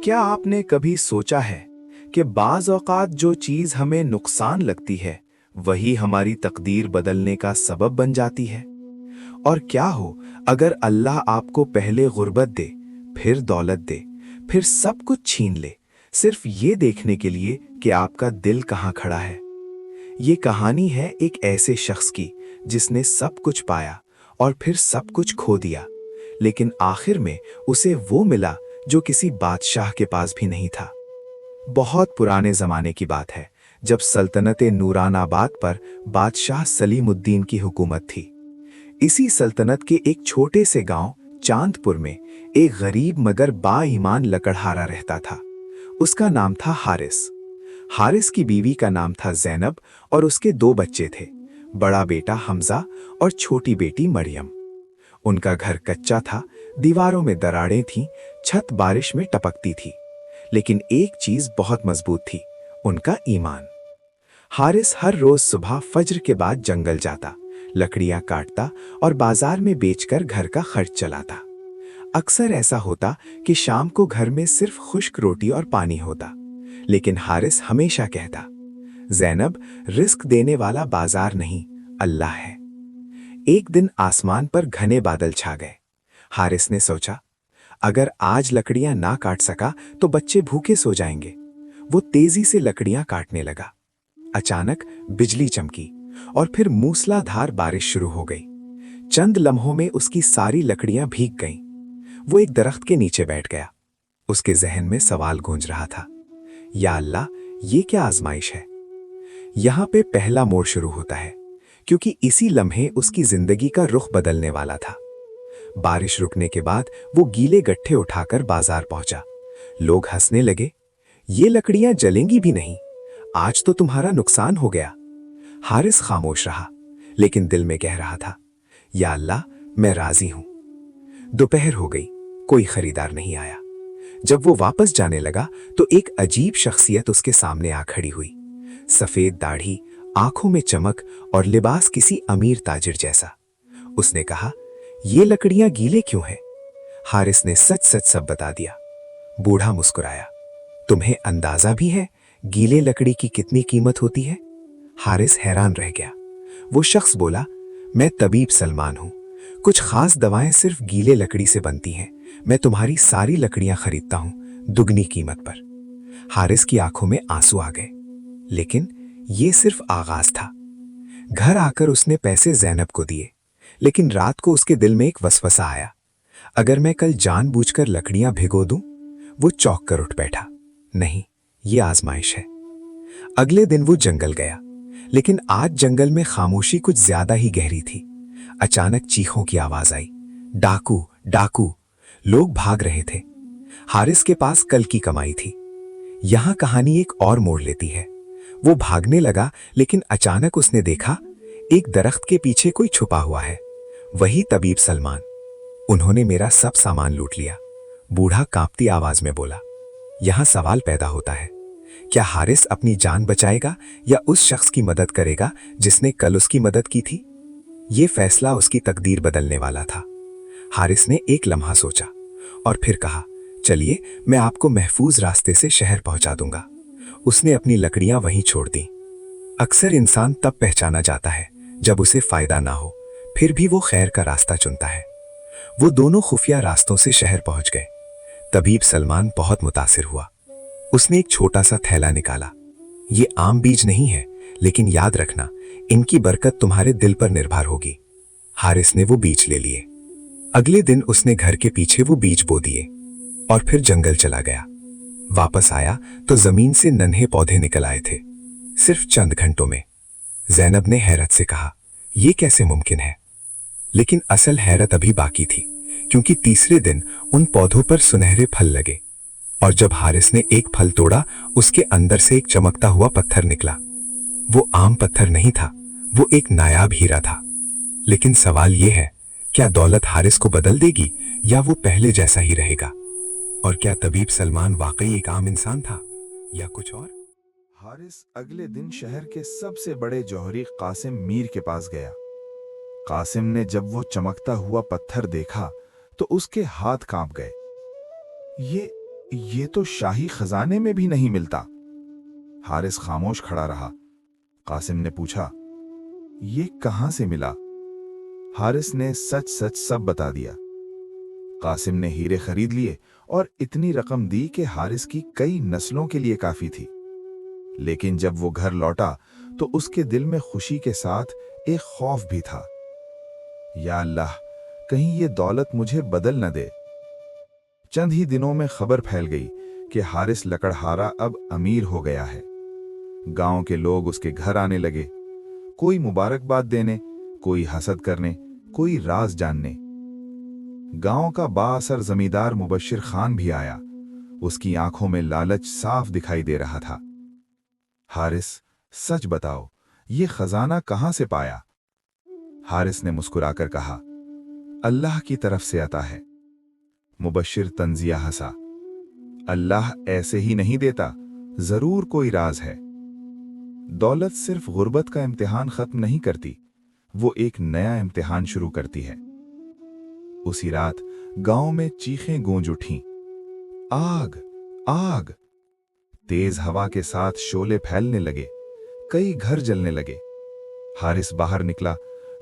क्या आपने कभी सोचा है कि बाज़ औक़ात जो चीज़ हमें नुकसान लगती है वही हमारी तकदीर बदलने का सबब बन जाती है। और क्या हो अगर अल्लाह आपको पहले गुर्बत दे, फिर दौलत दे, फिर सब कुछ छीन ले, सिर्फ ये देखने के लिए कि आपका दिल कहाँ खड़ा है। ये कहानी है एक ऐसे शख्स की जिसने सब कुछ पाया और फिर सब कुछ खो दिया, लेकिन आखिर में उसे वो मिला जो किसी बादशाह के पास भी नहीं था। बहुत पुराने जमाने की बात है, जब सल्तनत नूरानाबाद पर बादशाह सलीमुद्दीन की हुकूमत थी। इसी सल्तनत के एक छोटे से गांव चांदपुर में एक गरीब मगर बाईमान लकड़हारा रहता था। उसका नाम था हारिस। हारिस की बीवी का नाम था ज़ैनब और उसके दो बच्चे थे, बड़ा बेटा हमजा और छोटी बेटी मरियम। उनका घर कच्चा था, दीवारों में दरारें थीं, छत बारिश में टपकती थी, लेकिन एक चीज बहुत मजबूत थी, उनका ईमान। हारिस हर रोज सुबह फज्र के बाद जंगल जाता, लकड़ियां काटता और बाजार में बेचकर घर का खर्च चलाता। अक्सर ऐसा होता कि शाम को घर में सिर्फ खुश्क रोटी और पानी होता, लेकिन हारिस हमेशा कहता, ज़ैनब, रिस्क देने वाला बाजार नहीं, अल्लाह है। एक दिन आसमान पर घने बादल छा गए। हारिस ने सोचा, अगर आज लकड़ियां ना काट सका तो बच्चे भूखे सो जाएंगे। वो तेजी से लकड़ियां काटने लगा। अचानक बिजली चमकी और फिर मूसलाधार बारिश शुरू हो गई। चंद लम्हों में उसकी सारी लकड़ियां भीग गईं। वो एक दरख्त के नीचे बैठ गया। उसके जहन में सवाल गूंज रहा था, या अल्लाह, ये क्या आजमाइश है। यहां पे पहला मोड़ शुरू होता है, क्योंकि इसी लम्हे उसकी जिंदगी का रुख बदलने वाला था। बारिश रुकने के बाद वो गीले गट्ठे उठाकर बाजार पहुंचा। लोग हंसने लगे, ये लकड़ियां जलेंगी भी नहीं, आज तो तुम्हारा नुकसान हो गया। हारिस खामोश रहा, लेकिन दिल में कह रहा था, या अल्लाह, मैं राजी हूं। दोपहर हो गई, कोई खरीदार नहीं आया। जब वो वापस जाने लगा तो एक अजीब शख्सियत उसके सामने आ खड़ी हुई। सफेद दाढ़ी, आंखों में चमक और लिबास किसी अमीर ताजिर जैसा। उसने कहा, ये लकड़ियां गीले क्यों हैं? हारिस ने सच सच सब बता दिया। बूढ़ा मुस्कुराया, तुम्हें अंदाजा भी है गीले लकड़ी की कितनी कीमत होती है? हारिस हैरान रह गया। वो शख्स बोला, मैं तबीब सलमान हूं, कुछ खास दवाएं सिर्फ गीले लकड़ी से बनती हैं। मैं तुम्हारी सारी लकड़ियां खरीदता हूं, दुगनी कीमत पर। हारिस की आंखों में आंसू आ गए, लेकिन ये सिर्फ आगाज था। घर आकर उसने पैसे ज़ैनब को दिए, लेकिन रात को उसके दिल में एक वसवसा आया, अगर मैं कल जानबूझकर लकड़ियां भिगो दूं? वो चौंक कर उठ बैठा, नहीं, ये आजमाइश है। अगले दिन वो जंगल गया, लेकिन आज जंगल में खामोशी कुछ ज्यादा ही गहरी थी। अचानक चीखों की आवाज आई, डाकू डाकू। लोग भाग रहे थे। हारिस के पास कल की कमाई थी। यहां कहानी एक और मोड़ लेती है। वो भागने लगा, लेकिन अचानक उसने देखा एक दरख्त के पीछे कोई छुपा हुआ है, वही तबीब सलमान। उन्होंने मेरा सब सामान लूट लिया, बूढ़ा कांपती आवाज में बोला। यहां सवाल पैदा होता है, क्या हारिस अपनी जान बचाएगा या उस शख्स की मदद करेगा जिसने कल उसकी मदद की थी? ये फैसला उसकी तकदीर बदलने वाला था। हारिस ने एक लम्हा सोचा और फिर कहा, चलिए, मैं आपको महफूज रास्ते से शहर पहुंचा दूंगा। उसने अपनी लकड़ियां वहीं छोड़ दी। अक्सर इंसान तब पहचाना जाता है जब उसे फायदा ना हो, फिर भी वो खैर का रास्ता चुनता है। वो दोनों खुफिया रास्तों से शहर पहुंच गए। तबीब सलमान बहुत मुतासिर हुआ। उसने एक छोटा सा थैला निकाला। ये आम बीज नहीं है, लेकिन याद रखना, इनकी बरकत तुम्हारे दिल पर निर्भर होगी। हारिस ने वो बीज ले लिए। अगले दिन उसने घर के पीछे वो बीज बो दिए और फिर जंगल चला गया। वापस आया तो जमीन से नन्हे पौधे निकल आए थे, सिर्फ चंद घंटों में। ज़ैनब ने हैरत से कहा, यह कैसे मुमकिन है? लेकिन असल हैरत अभी बाकी थी, क्योंकि तीसरे दिन उन पौधों पर सुनहरे फल लगे। और जब हारिस ने एक फल तोड़ा, उसके अंदर से एक चमकता हुआ पत्थर निकला। वो आम पत्थर नहीं था, वो एक नायाब हीरा था। लेकिन सवाल यह है, क्या दौलत हारिस को बदल देगी या वो पहले जैसा ही रहेगा? और क्या तबीब सलमान वाकई एक आम इंसान था या कुछ और? हारिस अगले दिन शहर के सबसे बड़े जौहरी कासिम मीर के पास गया। कासिम ने जब वो चमकता हुआ पत्थर देखा तो उसके हाथ कांप गए। ये तो शाही खजाने में भी नहीं मिलता। हारिस खामोश खड़ा रहा। कासिम ने पूछा, ये कहां से मिला? हारिस ने सच सच सब बता दिया। कासिम ने हीरे खरीद लिए और इतनी रकम दी कि हारिस की कई नस्लों के लिए काफी थी। लेकिन जब वो घर लौटा तो उसके दिल में खुशी के साथ एक खौफ भी था। या अल्लाह, कहीं ये दौलत मुझे बदल न दे। चंद ही दिनों में खबर फैल गई कि हारिस लकड़हारा अब अमीर हो गया है। गांव के लोग उसके घर आने लगे, कोई मुबारकबाद देने, कोई हसद करने, कोई राज जानने। गांव का बाअसर जमींदार मुबश्शिर खान भी आया। उसकी आंखों में लालच साफ दिखाई दे रहा था। हारिस, सच बताओ, ये खजाना कहां से पाया? हारिस ने मुस्कुराकर कहा, अल्लाह की तरफ से आता है। मुबश्शिर तंजिया हंसा। अल्लाह ऐसे ही नहीं देता, जरूर कोई राज है। दौलत सिर्फ गुर्बत का इम्तिहान खत्म नहीं करती, वो एक नया इम्तिहान शुरू करती है। उसी रात गांव में चीखें गूंज उठीं। आग, आग! तेज हवा के साथ शोले फैलने लगे, कई घर जलने लगे। हारिस बाहर निकला,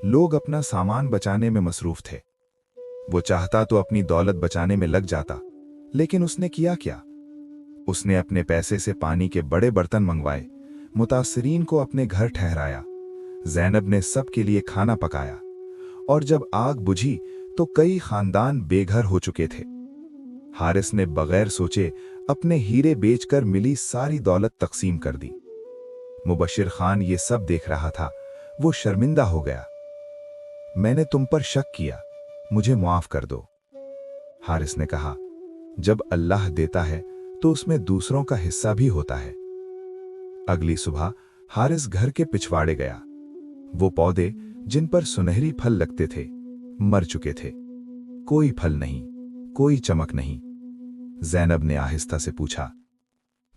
लोग अपना सामान बचाने में मसरूफ थे। वो चाहता तो अपनी दौलत बचाने में लग जाता, लेकिन उसने किया क्या? उसने अपने पैसे से पानी के बड़े बर्तन मंगवाए, मुतासिरीन को अपने घर ठहराया। ज़ैनब ने सबके लिए खाना पकाया, और जब आग बुझी तो कई खानदान बेघर हो चुके थे। हारिस ने बगैर सोचे अपने हीरे बेचकर मिली सारी दौलत तकसीम कर दी। मुबश्शिर खान ये सब देख रहा था। वो शर्मिंदा हो गया। मैंने तुम पर शक किया, मुझे माफ कर दो। हारिस ने कहा, जब अल्लाह देता है तो उसमें दूसरों का हिस्सा भी होता है। अगली सुबह हारिस घर के पिछवाड़े गया। वो पौधे जिन पर सुनहरी फल लगते थे मर चुके थे। कोई फल नहीं, कोई चमक नहीं। ज़ैनब ने आहिस्ता से पूछा,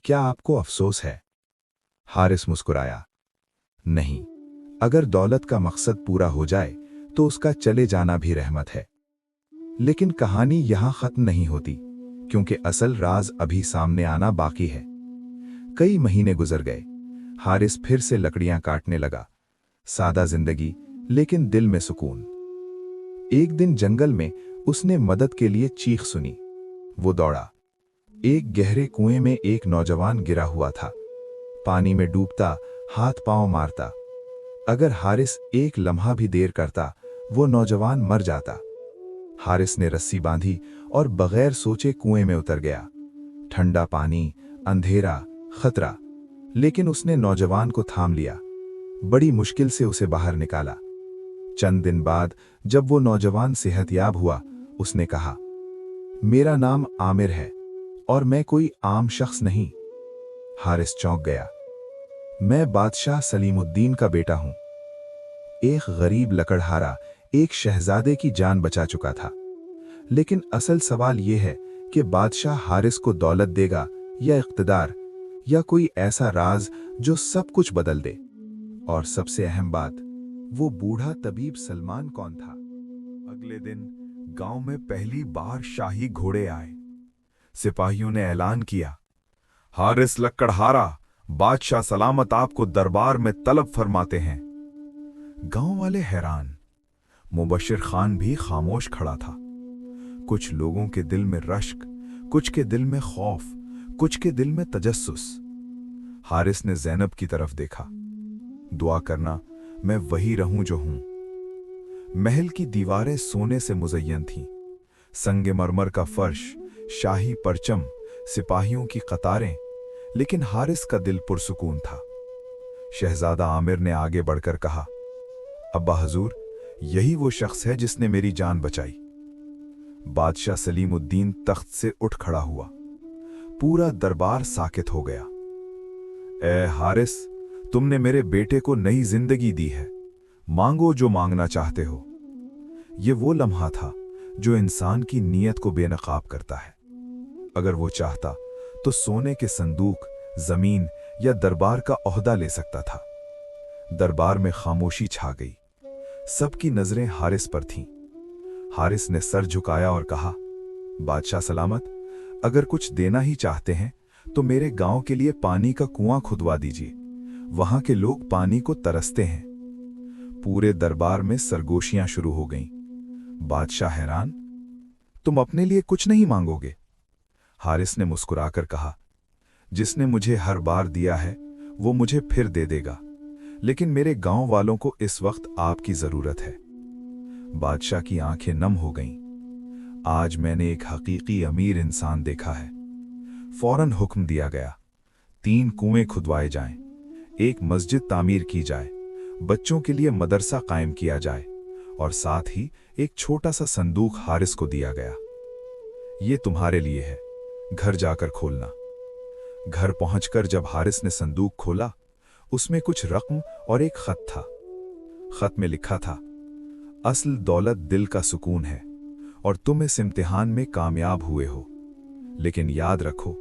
क्या आपको अफसोस है? हारिस मुस्कुराया, नहीं, अगर दौलत का मकसद पूरा हो जाए तो उसका चले जाना भी रहमत है। लेकिन कहानी यहां खत्म नहीं होती, क्योंकि असल राज अभी सामने आना बाकी है। कई महीने गुजर गए। हारिस फिर से लकड़ियां काटने लगा। सादा जिंदगी, लेकिन दिल में सुकून। एक दिन जंगल में उसने मदद के लिए चीख सुनी। वो दौड़ा। एक गहरे कुएं में एक नौजवान गिरा हुआ था, पानी में डूबता, हाथ पांव मारता। अगर हारिस एक लम्हा भी देर करता, वो नौजवान मर जाता। हारिस ने रस्सी बांधी और बगैर सोचे कुएं में उतर गया। ठंडा पानी, अंधेरा, खतरा, लेकिन उसने नौजवान को थाम लिया। बड़ी मुश्किल से उसे बाहर निकाला। चंद दिन बाद जब वो नौजवान सेहतयाब हुआ, उसने कहा, मेरा नाम आमिर है और मैं कोई आम शख्स नहीं। हारिस चौंक गया। मैं बादशाह सलीमुद्दीन का बेटा हूं। एक गरीब लकड़हारा एक शहजादे की जान बचा चुका था। लेकिन असल सवाल यह है कि बादशाह हारिस को दौलत देगा या इख्तिदार, या कोई ऐसा राज जो सब कुछ बदल दे। और सबसे अहम बात, वो बूढ़ा तबीब सलमान कौन था? अगले दिन गांव में पहली बार शाही घोड़े आए। सिपाहियों ने ऐलान किया, हारिस लकड़हारा, बादशाह सलामत आपको दरबार में तलब फरमाते हैं। गांव वाले हैरान। मुबश्शिर खान भी खामोश खड़ा था। कुछ लोगों के दिल में रश्क, कुछ के दिल में खौफ, कुछ के दिल में तजस्सुस। हारिस ने ज़ैनब की तरफ देखा। दुआ करना मैं वही रहूं जो हूं। महल की दीवारें सोने से मुज़य्यन थीं। संगे मरमर का फर्श, शाही परचम, सिपाहियों की कतारें, लेकिन हारिस का दिल पुरसुकून था। शहजादा आमिर ने आगे बढ़कर कहा, अब्बा हजूर, यही वो शख्स है जिसने मेरी जान बचाई। बादशाह सलीमुद्दीन तख्त से उठ खड़ा हुआ। पूरा दरबार साकित हो गया। ए हारिस, तुमने मेरे बेटे को नई जिंदगी दी है। मांगो जो मांगना चाहते हो। ये वो लम्हा था जो इंसान की नीयत को बेनकाब करता है। अगर वो चाहता तो सोने के संदूक, जमीन या दरबार का ओहदा ले सकता था। दरबार में खामोशी छा गई। सबकी नजरें हारिस पर थीं। हारिस ने सर झुकाया और कहा, बादशाह सलामत, अगर कुछ देना ही चाहते हैं तो मेरे गांव के लिए पानी का कुआं खुदवा दीजिए, वहां के लोग पानी को तरसते हैं। पूरे दरबार में सरगोशियां शुरू हो गईं। बादशाह हैरान, तुम अपने लिए कुछ नहीं मांगोगे? हारिस ने मुस्कुराकर कहा, जिसने मुझे हर बार दिया है वो मुझे फिर दे देगा, लेकिन मेरे गांव वालों को इस वक्त आपकी जरूरत है। बादशाह की आंखें नम हो गईं। आज मैंने एक हकीकी अमीर इंसान देखा है। फौरन हुक्म दिया गया, 3 कुएं खुदवाए जाएं, एक मस्जिद तामीर की जाए, बच्चों के लिए मदरसा कायम किया जाए और साथ ही एक छोटा सा संदूक हारिस को दिया गया। ये तुम्हारे लिए है, घर जाकर खोलना। घर पहुंचकर जब हारिस ने संदूक खोला, उसमें कुछ रकम और एक खत था। खत में लिखा था, असल दौलत दिल का सुकून है और तुम इस इम्तिहान में कामयाब हुए हो, लेकिन याद रखो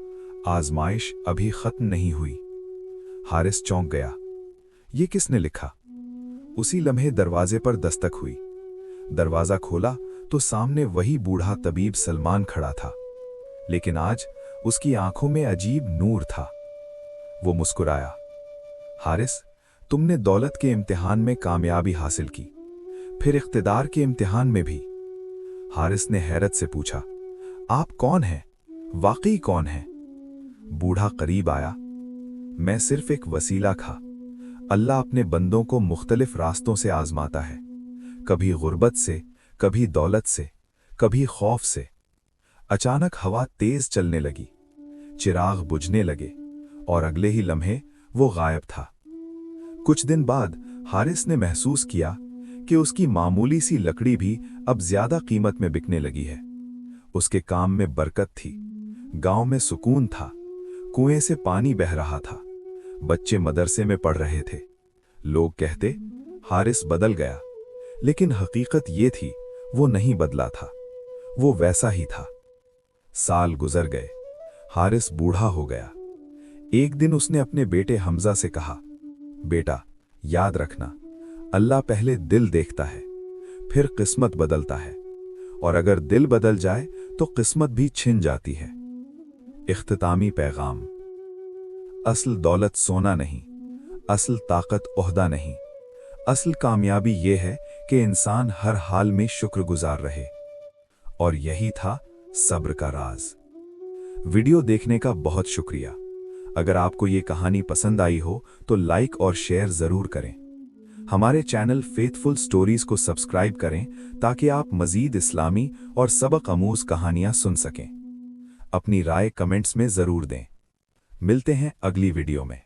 आजमाइश अभी खत्म नहीं हुई। हारिस चौंक गया, ये किसने लिखा? उसी लम्हे दरवाजे पर दस्तक हुई। दरवाजा खोला तो सामने वही बूढ़ा तबीब सलमान खड़ा था, लेकिन आज उसकी आंखों में अजीब नूर था। वो मुस्कुराया, हारिस, तुमने दौलत के इम्तिहान में कामयाबी हासिल की, फिर इख्तिदार के इम्तिहान में भी। हारिस ने हैरत से पूछा, आप कौन हैं? वाकई कौन हैं? बूढ़ा करीब आया, मैं सिर्फ एक वसीला था। अल्लाह अपने बंदों को मुख्तलिफ रास्तों से आजमाता है, कभी गुर्बत से, कभी दौलत से, कभी खौफ से। अचानक हवा तेज चलने लगी, चिराग बुझने लगे और अगले ही लम्हे वो गायब था। कुछ दिन बाद हारिस ने महसूस किया कि उसकी मामूली सी लकड़ी भी अब ज्यादा कीमत में बिकने लगी है। उसके काम में बरकत थी, गांव में सुकून था, कुएं से पानी बह रहा था, बच्चे मदरसे में पढ़ रहे थे। लोग कहते हारिस बदल गया, लेकिन हकीकत ये थी वो नहीं बदला था, वो वैसा ही था। साल गुजर गए, हारिस बूढ़ा हो गया। एक दिन उसने अपने बेटे हमजा से कहा, बेटा याद रखना, अल्लाह पहले दिल देखता है, फिर किस्मत बदलता है, और अगर दिल बदल जाए तो किस्मत भी छिन जाती है। इख्तितामी पैगाम, असल दौलत सोना नहीं, असल ताकत ओहदा नहीं, असल कामयाबी ये है कि इंसान हर हाल में शुक्रगुजार रहे। और यही था सब्र का राज। वीडियो देखने का बहुत शुक्रिया। अगर आपको ये कहानी पसंद आई हो तो लाइक और शेयर जरूर करें। हमारे चैनल फेथफुल स्टोरीज को सब्सक्राइब करें ताकि आप मजीद इस्लामी और सबक आमूज कहानियां सुन सकें। अपनी राय कमेंट्स में जरूर दें। मिलते हैं अगली वीडियो में।